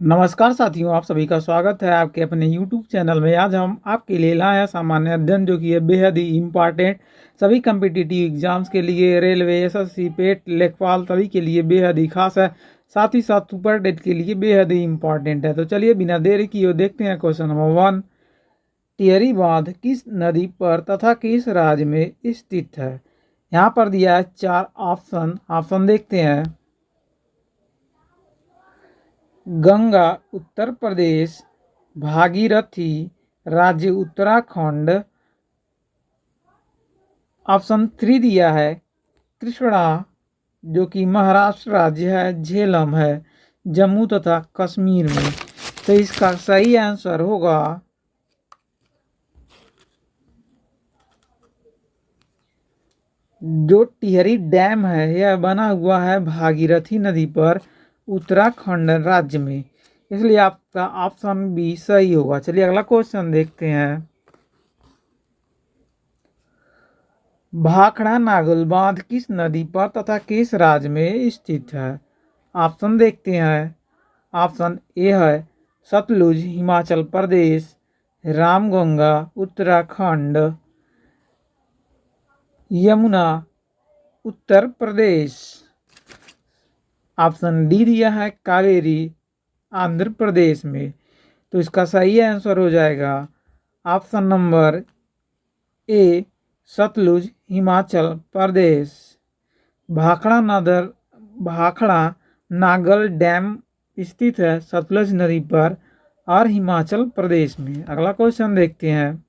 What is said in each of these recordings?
नमस्कार साथियों, आप सभी का स्वागत है आपके अपने YouTube चैनल में। आज हम आपके लिए लाए हैं सामान्य अध्ययन, जो कि है बेहद ही इम्पॉर्टेंट सभी कम्पिटिटिव एग्जाम्स के लिए। रेलवे, एसएससी, पेट, लेखपाल सभी के लिए बेहद ही खास है, साथ ही साथ सुपर डेट के लिए बेहद ही इम्पॉर्टेंट है। तो चलिए बिना देरी किए देखते हैं क्वेश्चन नंबर 1। टिहरी बांध किस नदी पर तथा किस राज्य में स्थित है? यहाँ पर दिया है 4 ऑप्शन देखते हैं। गंगा उत्तर प्रदेश, भागीरथी राज्य उत्तराखंड। ऑप्शन 3 दिया है कृष्णा, जो कि महाराष्ट्र राज्य है, झेलम है जम्मू तथा कश्मीर में। तो इसका सही आंसर होगा जो टिहरी डैम है, यह बना हुआ है भागीरथी नदी पर उत्तराखंड राज्य में, इसलिए आपका ऑप्शन बी सही होगा। चलिए अगला क्वेश्चन देखते हैं। भाखड़ा नागल बांध किस नदी पर तथा किस राज्य में स्थित है? ऑप्शन देखते हैं। ऑप्शन ए है सतलुज हिमाचल प्रदेश, रामगंगा उत्तराखंड, यमुना उत्तर प्रदेश। ऑप्शन डी दिया है कावेरी आंध्र प्रदेश में। तो इसका सही आंसर हो जाएगा option number A Sutlej Himachal Pradesh. Bhakra Nangal dam स्थित है सतलुज नदी पर और हिमाचल प्रदेश में। अगला क्वेश्चन देखते हैं।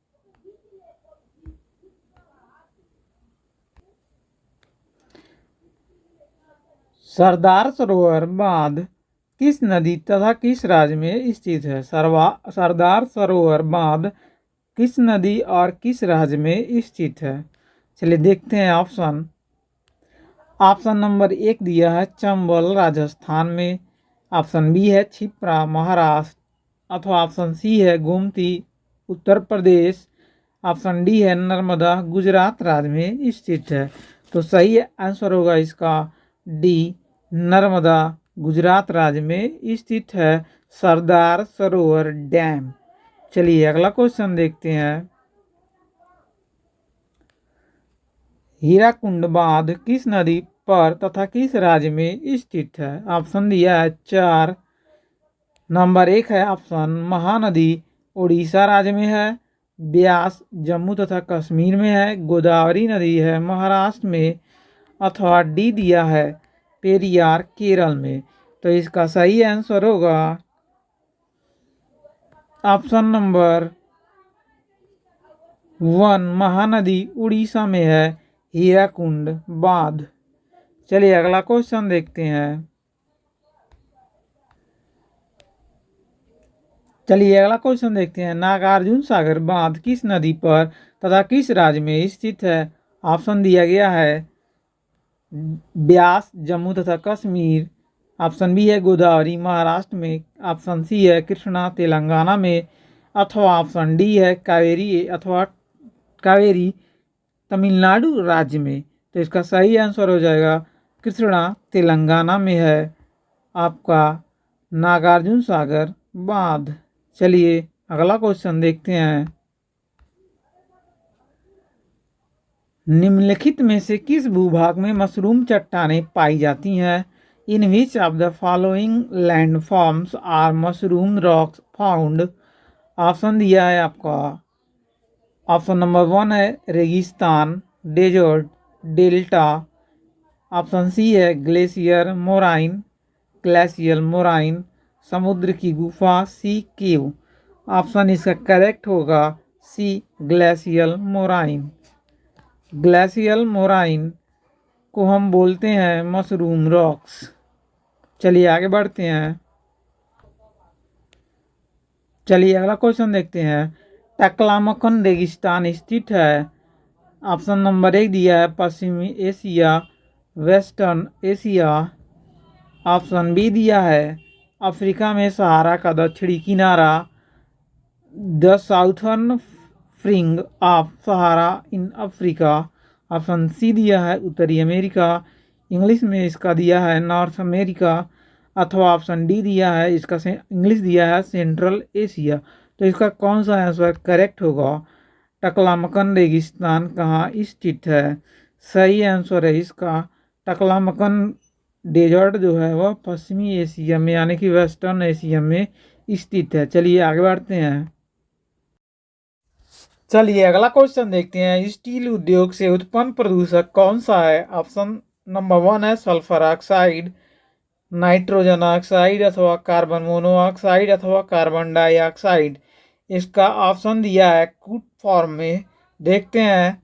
सरदार सरोवर बांध किस नदी तथा किस राज्य में स्थित है? सरदार सरोवर बांध किस नदी और किस राज्य में स्थित है? चलिए देखते हैं ऑप्शन। ऑप्शन नंबर 1 दिया है चंबल राजस्थान में। ऑप्शन बी है छिप्रा महाराष्ट्र, अथवा ऑप्शन सी है गोमती उत्तर प्रदेश। ऑप्शन डी है नर्मदा गुजरात राज्य में स्थित है। तो सही आंसर होगा इसका डी, नर्मदा गुजरात राज्य में स्थित है सरदार सरोवर डैम। चलिए अगला क्वेश्चन देखते हैं। हीराकुंड बांध किस नदी पर तथा किस राज्य में स्थित है? ऑप्शन दिया है 4। नंबर 1 है ऑप्शन महानदी उड़ीसा राज्य में है, ब्यास जम्मू तथा कश्मीर में है, गोदावरी नदी है महाराष्ट्र में, अथवा डी दिया है पेरियार केरल में। तो इसका सही आंसर होगा ऑप्शन नंबर 1 महानदी उड़ीसा में है हीराकुंड बांध। चलिए अगला क्वेश्चन देखते हैं। नागार्जुन सागर बांध किस नदी पर तथा किस राज्य में स्थित है? ऑप्शन दिया गया है ब्यास जम्मू तथा कश्मीर। ऑप्शन बी है गोदावरी महाराष्ट्र में। ऑप्शन सी है कृष्णा तेलंगाना में, अथवा ऑप्शन डी है कावेरी तमिलनाडु राज्य में। तो इसका सही आंसर हो जाएगा कृष्णा तेलंगाना में है आपका नागार्जुन सागर बांध। चलिए अगला क्वेश्चन देखते हैं। निम्नलिखित में से किस भूभाग में मशरूम चट्टानें पाई जाती हैं? In which of the following landforms are mushroom rocks found? Option दिया है आपका। ऑप्शन नंबर 1 है रेगिस्तान डेजर्ट डेल्टा। ऑप्शन सी है ग्लेशियर मोराइन समुद्र की गुफा, सी केव। ऑप्शन इसका करेक्ट होगा सी ग्लेशियर मोराइन को हम बोलते हैं मशरूम रॉक्स। चलिए आगे बढ़ते हैं। चलिए अगला क्वेश्चन देखते हैं। टकलामकन रेगिस्तान स्थित है। ऑप्शन नंबर 1 दिया है पश्चिमी Asia western Asia. Option B दिया है अफ्रीका में सहारा का दक्षिणी किनारा, the southern fringe of Sahara in Africa. Option C दिया है उत्तरी अमेरिका, इंग्लिश में इसका दिया है नॉर्थ अमेरिका। अथवा ऑप्शन डी दिया है, इसका इंग्लिश दिया है सेंट्रल एशिया। तो इसका कौन सा आंसर करेक्ट होगा? टकलामकन रेगिस्तान कहाँ स्थित है? सही आंसर है इसका टकलामकन डेजर्ट जो है वह पश्चिमी एशिया में यानी कि वेस्टर्न एशिया में स्थित है। चलिए आगे बढ़ते हैं। चलिए अगला क्वेश्चन देखते हैं। स्टील उद्योग से उत्पन्न प्रदूषक कौन सा है? ऑप्शन नंबर 1 है सल्फर ऑक्साइड, नाइट्रोजन ऑक्साइड अथवा कार्बन मोनोऑक्साइड अथवा कार्बन डाइऑक्साइड। इसका ऑप्शन दिया है कूट फॉर्म में, देखते हैं।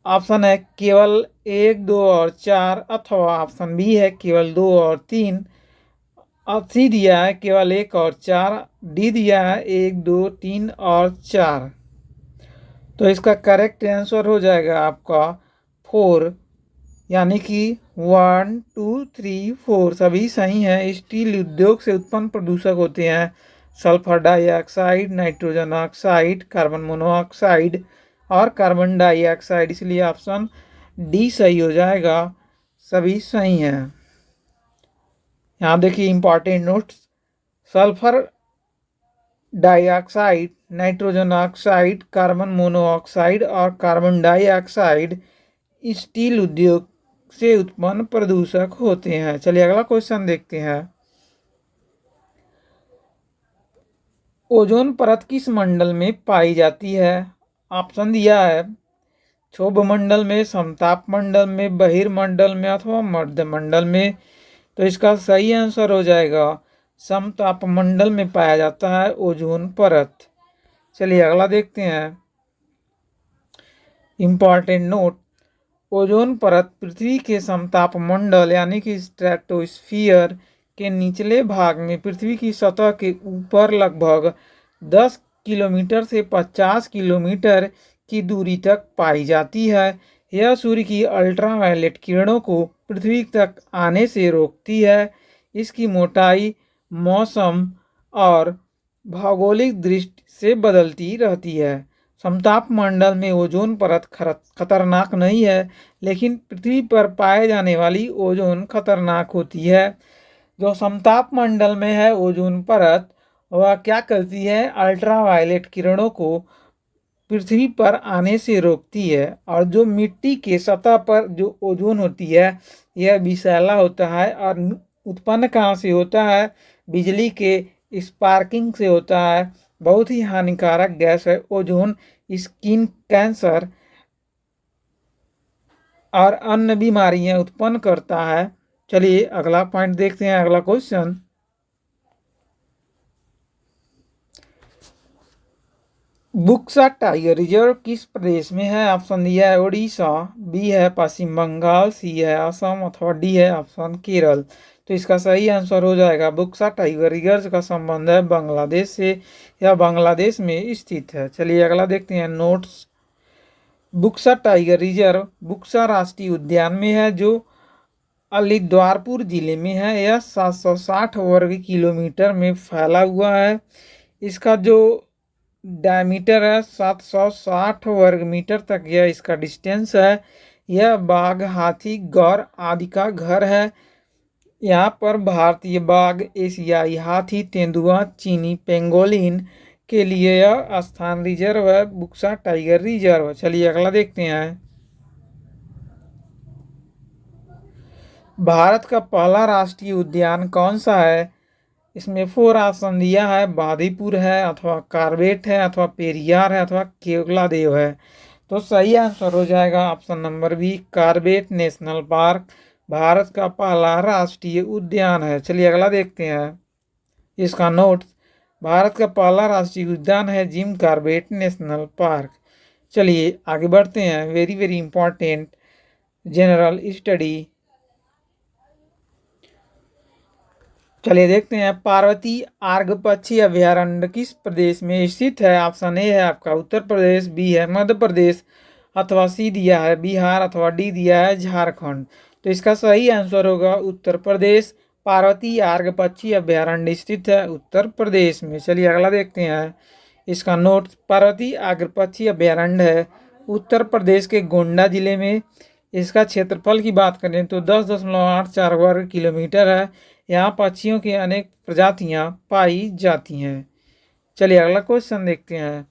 ऑप्शन है केवल 1, 2 और 4 अथवा ऑप्शन बी है केवल 2 और 3, सी दिया है केवल 1 और 4, डी दिया है 1, 2, 3 और 4। तो इसका करेक्ट आंसर हो जाएगा आपका 4, यानी कि 1, 2, 3, 4 सभी सही हैं। स्टील उद्योग से उत्पन्न प्रदूषक होते हैं sulphur dioxide, nitrogen oxide, carbon monoxide और कार्बन डाइऑक्साइड, इसलिए ऑप्शन डी सही हो जाएगा। सभी सही हैं। यहाँ देखिए important notes, sulphur dioxide, nitrogen oxide, carbon monoxide और कार्बन डाइऑक्साइड स्टील उद्योग से उत्पन्न प्रदूषक होते हैं। चलिए अगला क्वेश्चन देखते हैं। ओजोन परत किस मंडल में पाई जाती है? ऑप्शन दिया है क्षोभ मंडल में, समताप मंडल में, बहिर्मंडल में अथवा मध्य मंडल में। तो इसका सही आंसर हो जाएगा समताप मंडल में पाया जाता है ओजोन परत। चलिए अगला देखते हैं। इंपॉर्टेंट नोट, ओजोन परत पृथ्वी के समताप मंडल यानी कि स्ट्रेटोस्फियर के निचले भाग में पृथ्वी की सतह के ऊपर लगभग 10 किलोमीटर से 50 किलोमीटर की दूरी तक पाई जाती है। यह सूर्य की अल्ट्रावायलेट किरणों को पृथ्वी तक आने से रोकती है। इसकी मोटाई मौसम और भौगोलिक दृष्टि से बदलती रहती है। समताप मंडल में ओजोन परत खतरनाक नहीं है, लेकिन पृथ्वी पर पाए जाने वाली ओजोन खतरनाक होती है। जो समताप मंडल में है ओजोन परत, वह क्या करती है? अल्ट्रावायलेट किरणों को पृथ्वी पर आने से रोकती है। और जो मिट्टी के सतह पर जो ओजोन होती है यह विषैला होता है और उत्पन्न कहाँ से होता है? बिजली के स्पार्किंग से होता है। बहुत ही हानिकारक गैस है ओजोन, स्किन कैंसर और अन्य बीमारियां उत्पन्न करता है। चलिए अगला पॉइंट देखते हैं, अगला क्वेश्चन। बुक्सा टाइगर रिजर्व किस प्रदेश में है? ऑप्शन दिया है उड़ीसा, बी है पश्चिम बंगाल, सी है असम अथवा डी है ऑप्शन केरल। तो इसका सही आंसर हो जाएगा बुक्सा टाइगर रिजर्व का संबंध है बांग्लादेश से, यह बांग्लादेश में स्थित है। चलिए अगला देखते हैं notes. Buxa tiger reserve Buxa राष्ट्रीय उद्यान में है जो अलीद्वारपुर जिले में है। यह 760 वर्ग किलोमीटर में फैला हुआ है। इसका जो डायमीटर है 760 वर्ग मीटर तक यह इसका डिस्टेंस है। यह बाघ, हाथी, गौर आदि का घर है। यहाँ पर भारतीय बाघ, एशियाई हाथी, तेंदुआ, चीनी पेंगोलिन के लिए यह स्थान रिजर्व है बुक्सा टाइगर रिजर्व। चलिए अगला देखते हैं। भारत का पहला राष्ट्रीय उद्यान कौन सा है? इसमें 4 ऑप्शन दिया है, बांदीपुर है अथवा कार्बेट है अथवा पेरियार है अथवा केवलादेव है। तो सही आंसर हो जाएगा option number B, Corbett national park Bharat का पहला राष्ट्रीय उद्यान है। चलिए अगला देखते हैं। इसका नोट्स, भारत का पहला राष्ट्रीय उद्यान है जिम कार्बेट नेशनल पार्क। चलिए आगे बढ़ते हैं। Very very important general study. चलिए देखते हैं। पार्वती आर्ग पक्षी अभयारण्य किस प्रदेश में स्थित है? ऑप्शन ए है आपका उत्तर प्रदेश, बी है मध्य प्रदेश अथवा सी दिया है बिहार अथवा डी दिया है झारखंड। तो इसका सही आंसर होगा उत्तर प्रदेश। पार्वती आर्ग पक्षी अभयारण्य स्थित है उत्तर प्रदेश में। चलिए अगला देखते हैं। इसका नोट, पार्वती आर्ग पक्षी अभयारण्य है उत्तर प्रदेश के गोंडा जिले में। इसका क्षेत्रफल की बात करें तो 10.84 वर्ग किलोमीटर है। यहाँ पक्षियों की अनेक प्रजातियां पाई जाती हैं। चलिए अगला क्वेश्चन देखते हैं।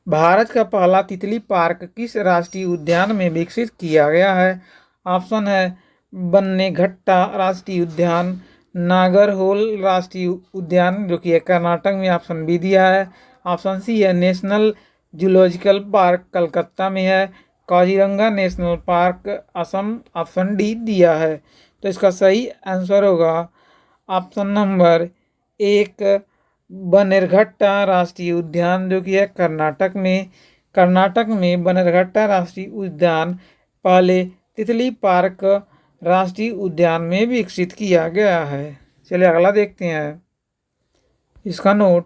भारत का पहला तितली पार्क किस राष्ट्रीय उद्यान में विकसित किया गया है? ऑप्शन है बन्नेघट्टा राष्ट्रीय उद्यान, नागरहोल राष्ट्रीय उद्यान जो कि कर्नाटक में, ऑप्शन बी दिया है। ऑप्शन सी है नेशनल जूलॉजिकल पार्क कलकत्ता में है, Kaziranga national park Assam, option D दिया है। तो इसका सही आंसर होगा ऑप्शन नंबर एक बन्नेरघट्टा राष्ट्रीय उद्यान जो कि है कर्नाटक में। कर्नाटक में बन्नेरघट्टा राष्ट्रीय उद्यान पहले तितली पार्क राष्ट्रीय उद्यान में विकसित किया गया है। चलिए अगला देखते हैं इसका नोट।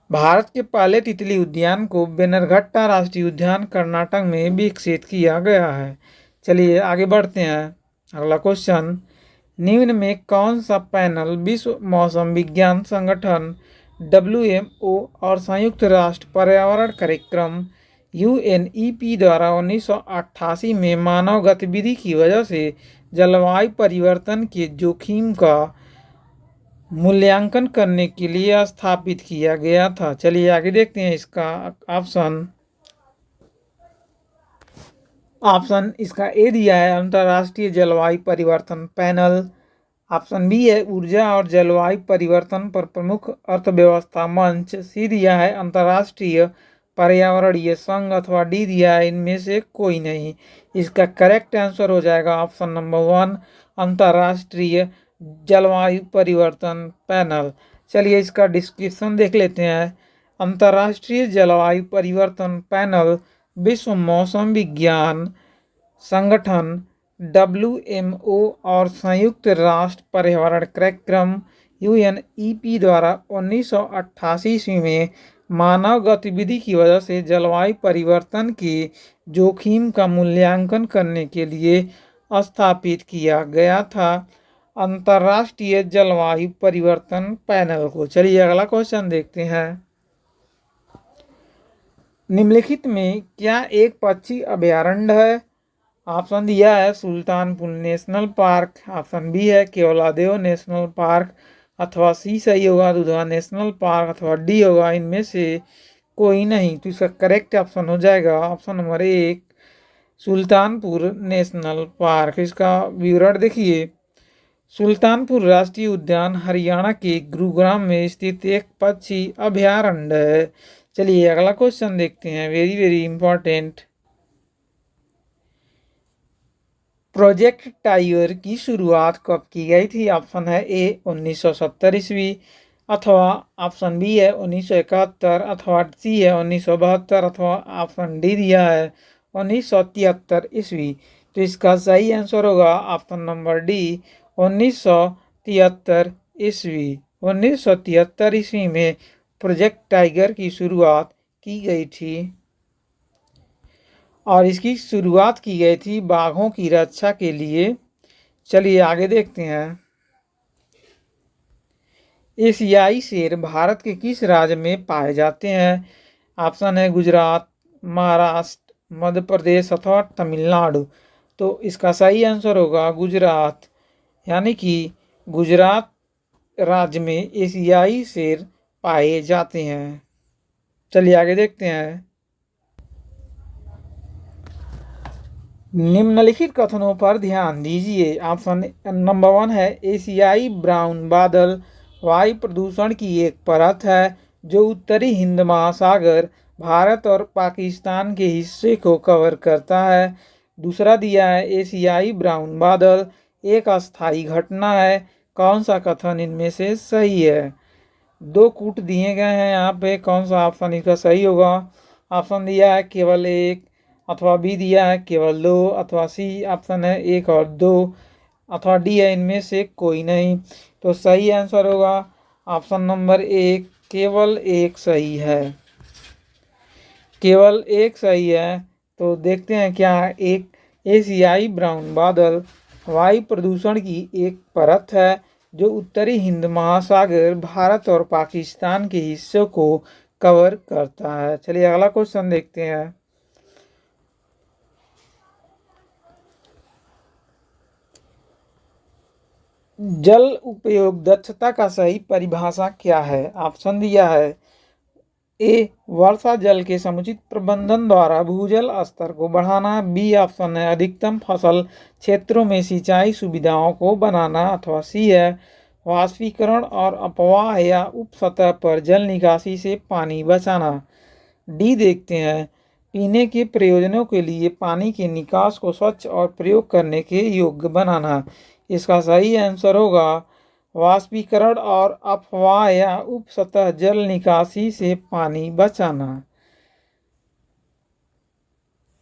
भारत के पहले तितली उद्यान को बन्नेरघट्टा राष्ट्रीय उद्यान कर्नाटक में विकसित किया गया है। चलिए आगे बढ़ते हैं। अगला क्वेश्चन, निम्न में कौन सा पैनल विश्व मौसम विज्ञान संगठन WMO और संयुक्त राष्ट्र पर्यावरण कार्यक्रम UNEP द्वारा 1988 में मानव गतिविधि की वजह से जलवायु परिवर्तन के जोखिम का मूल्यांकन करने के लिए स्थापित किया गया था? चलिए आगे देखते हैं इसका ऑप्शन इसका ए दिया है अंतर्राष्ट्रीय जलवायु परिवर्तन पैनल। ऑप्शन बी है ऊर्जा और जलवायु परिवर्तन पर प्रमुख अर्थव्यवस्था मंच। सी दिया है अंतर्राष्ट्रीय पर्यावरणीय संघ, अथवा डी दिया है इनमें से कोई नहीं। इसका करेक्ट आंसर हो जाएगा ऑप्शन नंबर 1 अंतर्राष्ट्रीय जलवायु परिवर्तन पैनल। चलिए इसका डिस्क्रिप्शन देख लेते हैं। अंतर्राष्ट्रीय जलवायु परिवर्तन पैनल विश्व मौसम विज्ञान संगठन WMO और संयुक्त राष्ट्र पर्यावरण कार्यक्रम UNEP द्वारा 1988 ईस्वी में मानव गतिविधि की वजह से जलवायु परिवर्तन के जोखिम का मूल्यांकन करने के लिए स्थापित किया गया था अंतर्राष्ट्रीय जलवायु परिवर्तन पैनल को। चलिए अगला क्वेश्चन देखते हैं। निम्नलिखित में क्या एक पक्षी अभयारण्य है? ऑप्शन दिया है Sultanpur national park, option B है केवलादेव नेशनल पार्क, अथवा सी सही होगा दुधवा नेशनल पार्क, अथवा डी होगा इनमें से कोई नहीं। तो इसका करेक्ट ऑप्शन हो जाएगा option number 1 Sultanpur national park. इसका विवरण देखिए। सुल्तानपुर राष्ट्रीय उद्यान हरियाणा के गुरुग्राम में स्थित एक पक्षी अभयारण्य है। चलिए अगला क्वेश्चन देखते हैं, very very important. Project tiger की शुरुआत कब की गई थी? ऑप्शन है ए 1970 ईस्वी, अथवा ऑप्शन बी है 1971, अथवा सी है 1972, अथवा ऑप्शन डी दिया है 1973 ईस्वी। तो इसका सही आंसर होगा ऑप्शन नंबर डी 1973 ईस्वी। 1973 ईस्वी में प्रोजेक्ट टाइगर की शुरुआत की गई थी और इसकी शुरुआत की गई थी बाघों की रक्षा के लिए। चलिए आगे देखते हैं। एशियाई शेर भारत के किस राज्य में पाए जाते हैं? ऑप्शन है गुजरात, महाराष्ट्र, मध्य प्रदेश, अथवा तमिलनाडु। तो इसका सही आंसर होगा गुजरात, यानी कि गुजरात राज्य में एशियाई शेर पाए जाते हैं। चलिए आगे देखते हैं। निम्नलिखित कथनों पर ध्यान दीजिए। ऑप्शन नंबर 1 है एशियाई ब्राउन बादल वायु प्रदूषण की एक परत है जो उत्तरी हिंद महासागर, भारत और पाकिस्तान के हिस्से को कवर करता है। दूसरा दिया है एशियाई ब्राउन बादल एक अस्थायी घटना है। कौन सा कथन इनमें से सही है? 2 कूट दिए गए हैं यहाँ पे, कौन सा ऑप्शन इसका सही होगा? ऑप्शन दिया है केवल एक, अथवा बी दिया है केवल 2, अथवा सी ऑप्शन है 1 और 2, अथवा डी है इनमें से कोई नहीं। तो सही आंसर होगा ऑप्शन नंबर 1 केवल 1 सही है। केवल 1 सही है। तो देखते हैं क्या है। एक एशियाई ब्राउन बादल वायु प्रदूषण की एक परत है जो उत्तरी हिंद महासागर, भारत और पाकिस्तान के हिस्सों को कवर करता है। चलिए अगला क्वेश्चन देखते हैं। जल उपयोग दक्षता का सही परिभाषा क्या है? ऑप्शन दिया है। ए वर्षा जल के समुचित प्रबंधन द्वारा भूजल स्तर को बढ़ाना। बी ऑप्शन है अधिकतम फसल क्षेत्रों में सिंचाई सुविधाओं को बनाना। अथवा सी है वाष्पीकरण और अपवाह या उप सतह पर जल निकासी से पानी बचाना। डी देखते हैं पीने के प्रयोजनों के लिए पानी के निकास को स्वच्छ और प्रयोग करने के योग्य बनाना। इसका सही आंसर होगा वाष्पीकरण और अपवाह या उप सतह जल निकासी से पानी बचाना।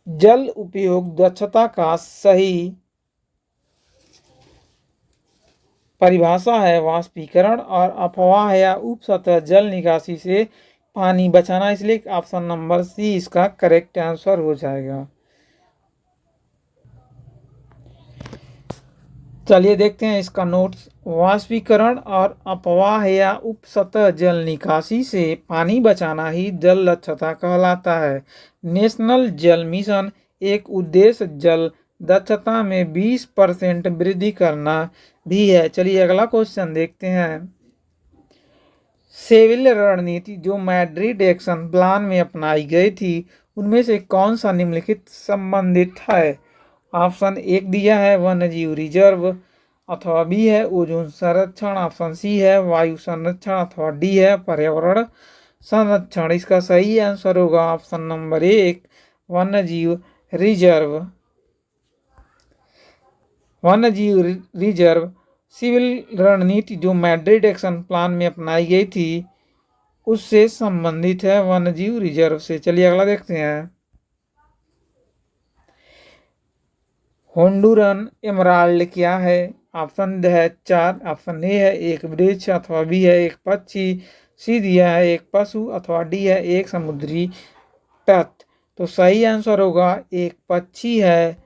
जल उपयोग दक्षता का सही परिभाषा है वाष्पीकरण और अपवाह या उप सतह जल निकासी से पानी बचाना, इसलिए ऑप्शन नंबर सी इसका करेक्ट आंसर हो जाएगा। चलिए देखते हैं इसका नोट्स। वाष्पीकरण और अपवाह या उप सतह जल निकासी से पानी बचाना ही जल दक्षता कहलाता है। नेशनल जल मिशन एक उद्देश्य जल दक्षता में 20% वृद्धि करना भी है। चलिए अगला क्वेश्चन देखते हैं। सिविल रणनीति जो मैड्रिड एक्शन प्लान में अपनाई गई थी उनमें से कौन सा निम्नलिखित संबंधित है? ऑप्शन एक दिया है वन्यजीव रिजर्व। अथवा बी है ओजोन संरक्षण। ऑप्शन सी है वायु संरक्षण। अथवा डी है पर्यावरण संरक्षण। इसका सही आंसर होगा ऑप्शन नंबर एक वन्यजीव रिजर्व। वन्यजीव रिजर्व सिविल रणनीति जो मैड्रिड एक्शन प्लान में अपनाई गई थी उससे संबंधित है वन्यजीव रिजर्व से। चलिए अगला देखते हैं। होंडुरन एमराल्ड क्या है? ऑप्शन है 4। ऑप्शन ए है एक वृक्ष। अथवा बी है एक पक्षी। सी दिया है एक पशु। अथवा डी है एक समुद्री तट। तो सही आंसर होगा एक पक्षी है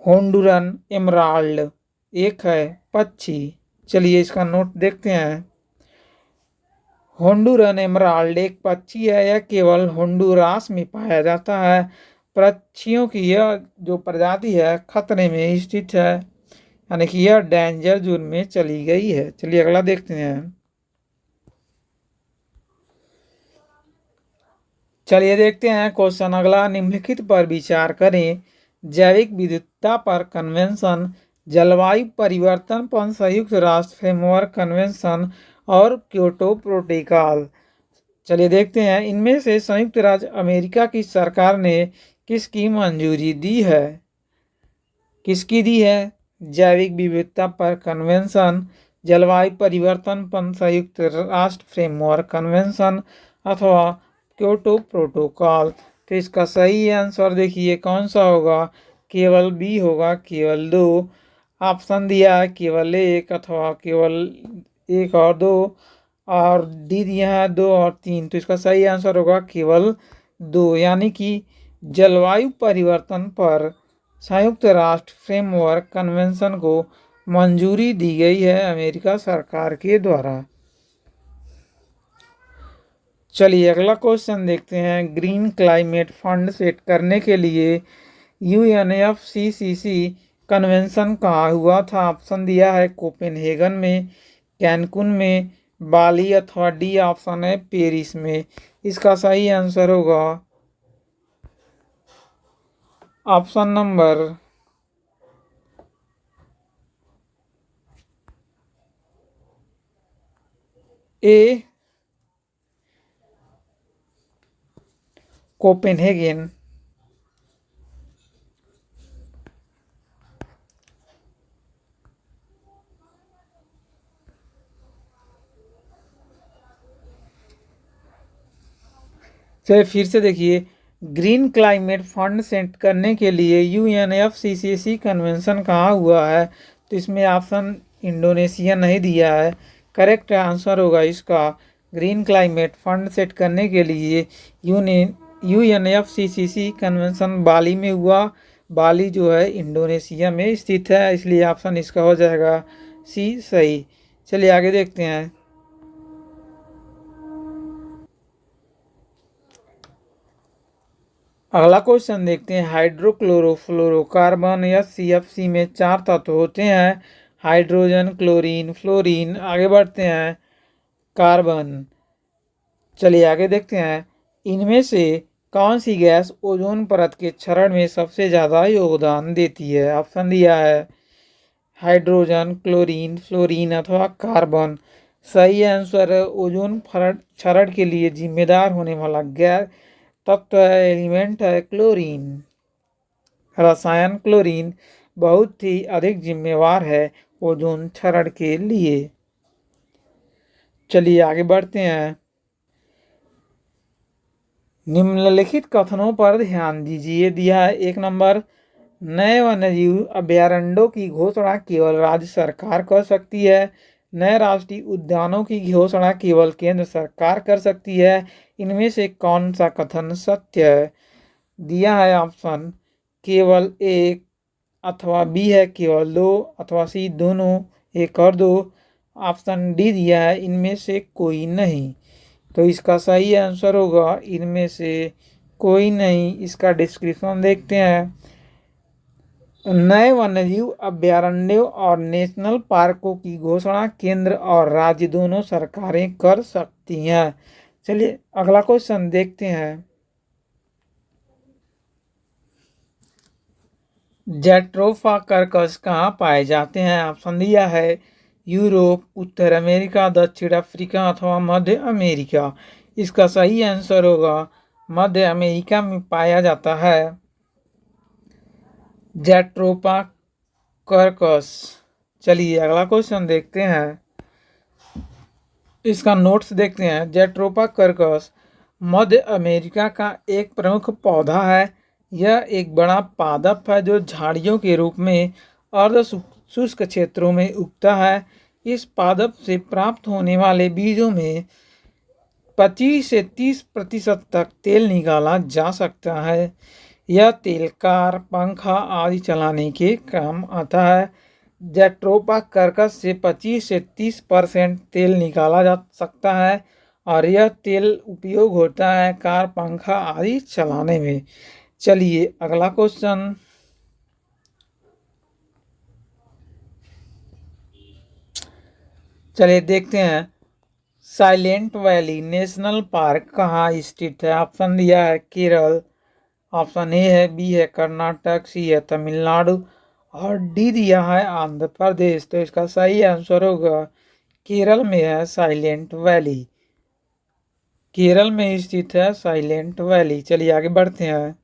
होंडुरन एमराल्ड, एक है पक्षी। चलिए इसका नोट देखते हैं। होंडुरन एमराल्ड एक पक्षी है। यह केवल होंडुरास में पाया जाता है। पक्षियों की यह जो प्रजाति है खतरे में स्थित है, यानी कि यह डेंजर जोन में चली गई है। चलिए अगला देखते हैं। चलिए देखते हैं क्वेश्चन अगला। निम्नलिखित पर विचार करें। जैविक विविधता पर कन्वेंशन, जलवायु परिवर्तन पर संयुक्त राष्ट्र फ्रेमवर्क कन्वेंशन और क्योटो प्रोटोकॉल। चलिए देखते हैं इनमें से संयुक्त राज्य अमेरिका की सरकार ने किसकी मंजूरी दी है? किसकी दी है? जैविक विविधता पर कन्वेंशन, जलवायु परिवर्तन पर संयुक्त राष्ट्र फ्रेमवर्क कन्वेंशन अथवा क्योटो प्रोटोकॉल। तो इसका सही आंसर देखिए कौन सा होगा। केवल बी होगा, केवल 2। ऑप्शन दिया है केवल एक अथवा केवल एक और 2, और डी दिया है 2 और 3। तो इसका सही आंसर होगा केवल 2, यानी कि जलवायु परिवर्तन पर संयुक्त राष्ट्र फ्रेमवर्क कन्वेंशन को मंजूरी दी गई है अमेरिका सरकार के द्वारा। चलिए अगला क्वेश्चन देखते हैं। ग्रीन क्लाइमेट फंड सेट करने के लिए यूएनएफसीसीसी कन्वेंशन कहाँ हुआ था? ऑप्शन दिया है कोपेनहेगन में, कैनकुन में, बाली अथवा डी ऑप्शन है पेरिस में। इसका सही आंसर होगा ऑप्शन नंबर ए कोपेनहेगन। चलिए फिर से देखिए। ग्रीन क्लाइमेट फंड सेट करने के लिए यूएनएफसीसीसी कन्वेंशन कहाँ हुआ है? तो इसमें ऑप्शन इंडोनेशिया नहीं दिया है। करेक्ट आंसर होगा इसका ग्रीन क्लाइमेट फंड सेट करने के लिए यूएनएफसीसीसी कन्वेंशन बाली में हुआ। बाली जो है इंडोनेशिया में स्थित है, इसलिए ऑप्शन इसका हो जाएगा सी सही। चलिए आगे देखते हैं। अगला क्वेश्चन देखते हैं। हाइड्रोक्लोरोफ्लोरोकार्बन या CFC में 4 तत्व होते हैं, हाइड्रोजन, क्लोरीन, फ्लोरीन। आगे बढ़ते हैं, कार्बन। चलिए आगे देखते हैं, इनमें से कौन सी गैस ओजोन परत के क्षरण में सबसे ज़्यादा योगदान देती है? ऑप्शन दिया है हाइड्रोजन, क्लोरीन, फ्लोरीन अथवा कार्बन। सही आंसर है ओजोन क्षरण के लिए जिम्मेदार होने वाला गैस तत्व है, एलिमेंट है क्लोरीन। रसायन क्लोरीन बहुत ही अधिक जिम्मेवार है ओजोन क्षरण के लिए। चलिए आगे बढ़ते हैं। निम्नलिखित कथनों पर ध्यान दीजिए। दिया है 1 नंबर, नए वन्यजीव अभयारण्यों की घोषणा केवल राज्य सरकार कर सकती है। नए राष्ट्रीय उद्यानों की घोषणा केवल केंद्र सरकार कर सकती है। इनमें से कौन सा कथन सत्य है? दिया है ऑप्शन केवल एक, अथवा बी है केवल 2, अथवा सी दोनों 1 और 2। ऑप्शन डी दिया है इनमें से कोई नहीं। तो इसका सही आंसर होगा इनमें से कोई नहीं। इसका डिस्क्रिप्शन देखते हैं। नए वन्यजीव अभयारण्यों और नेशनल पार्कों की घोषणा केंद्र और राज्य दोनों सरकारें कर सकती हैं। चलिए अगला क्वेश्चन देखते हैं। जैट्रोफा कर्कश कहाँ पाए जाते हैं? ऑप्शन दिया है यूरोप, उत्तर अमेरिका, दक्षिण अफ्रीका अथवा मध्य अमेरिका। इसका सही आंसर होगा मध्य अमेरिका में पाया जाता है जैट्रोफा कर्कश। चलिए अगला क्वेश्चन देखते हैं। इसका नोट्स देखते हैं। जैट्रोफा कर्कश मध्य अमेरिका का एक प्रमुख पौधा है। यह एक बड़ा पादप है जो झाड़ियों के रूप में अर्ध शुष्क क्षेत्रों में उगता है। इस पादप से प्राप्त होने वाले बीजों में 25 से 30% तक तेल निकाला जा सकता है। यह तेल कार, पंखा आदि चलाने के काम आता है। जैट्रोफा कर्कश से 25 से 30% तेल निकाला जा सकता है और यह तेल उपयोग होता है कार, पंखा आदि चलाने में। चलिए अगला क्वेश्चन। चलिए देखते हैं। साइलेंट वैली नेशनल पार्क कहाँ स्थित है? ऑप्शन दिया है केरल, ऑप्शन ए है, बी है कर्नाटक, सी है तमिलनाडु और डी दिया है आंध्र प्रदेश। तो इसका सही आंसर होगा केरल में है साइलेंट वैली। केरल में स्थित है साइलेंट वैली। चलिए आगे बढ़ते हैं।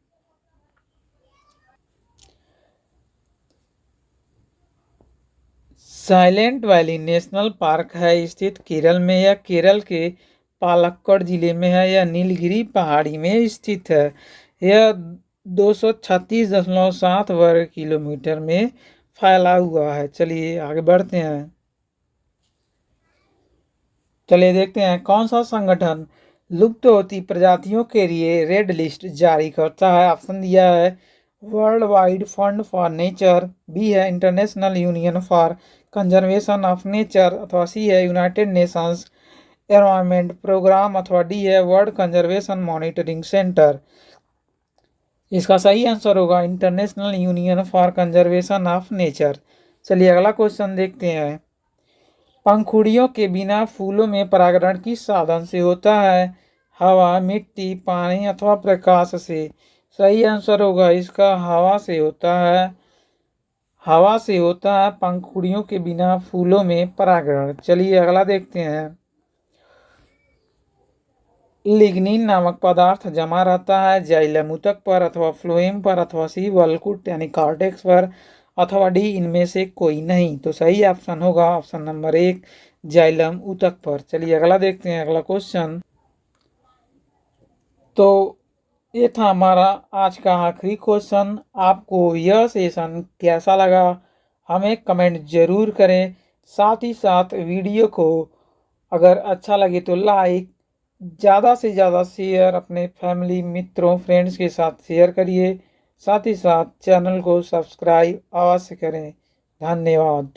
साइलेंट वैली नेशनल पार्क है स्थित केरल में। यह केरल के पालक्कड़ जिले में है। यह नीलगिरी पहाड़ी में स्थित है। यह 236.7 वर्ग किलोमीटर में फैला हुआ है। चलिए आगे बढ़ते हैं। चलिए देखते हैं कौन सा संगठन लुप्त होती प्रजातियों के लिए रेड लिस्ट जारी करता है? ऑप्शन दिया है world wide fund for nature, B है international union for conservation of nature अथवा सी है यूनाइटेड नेशंस एनवायरनमेंट प्रोग्राम अथवा डी है वर्ल्ड कंजर्वेशन मॉनिटरिंग सेंटर। इसका सही आंसर होगा international union for conservation of nature. चलिए अगला क्वेश्चन देखते हैं। पंखुड़ियों के बिना फूलों में परागण किस साधन से होता है? हवा, मिट्टी, पानी अथवा प्रकाश से। सही आंसर होगा इसका हवा से होता है। हवा से होता है पंखुड़ियों के बिना फूलों में परागण। चलिए अगला देखते हैं। लिग्निन नामक पदार्थ जमा रहता है जाइलम ऊतक पर अथवा फ्लोएम पर अथवा सी वल्कुट यानी कॉर्टेक्स पर अथवा डी इनमें से कोई नहीं। तो सही ऑप्शन होगा ऑप्शन नंबर 1 जाइलम ऊतक पर। चलिए अगला देखते हैं। अगला क्वेश्चन। तो ये था हमारा आज का आखिरी क्वेश्चन। आपको यह सेशन कैसा लगा हमें कमेंट जरूर करें। साथ ही साथ वीडियो को अगर अच्छा लगे तो लाइक, ज़्यादा से ज़्यादा शेयर अपने फैमिली, मित्रों, फ्रेंड्स के साथ शेयर करिए। साथ ही साथ चैनल को सब्सक्राइब अवश्य करें। धन्यवाद।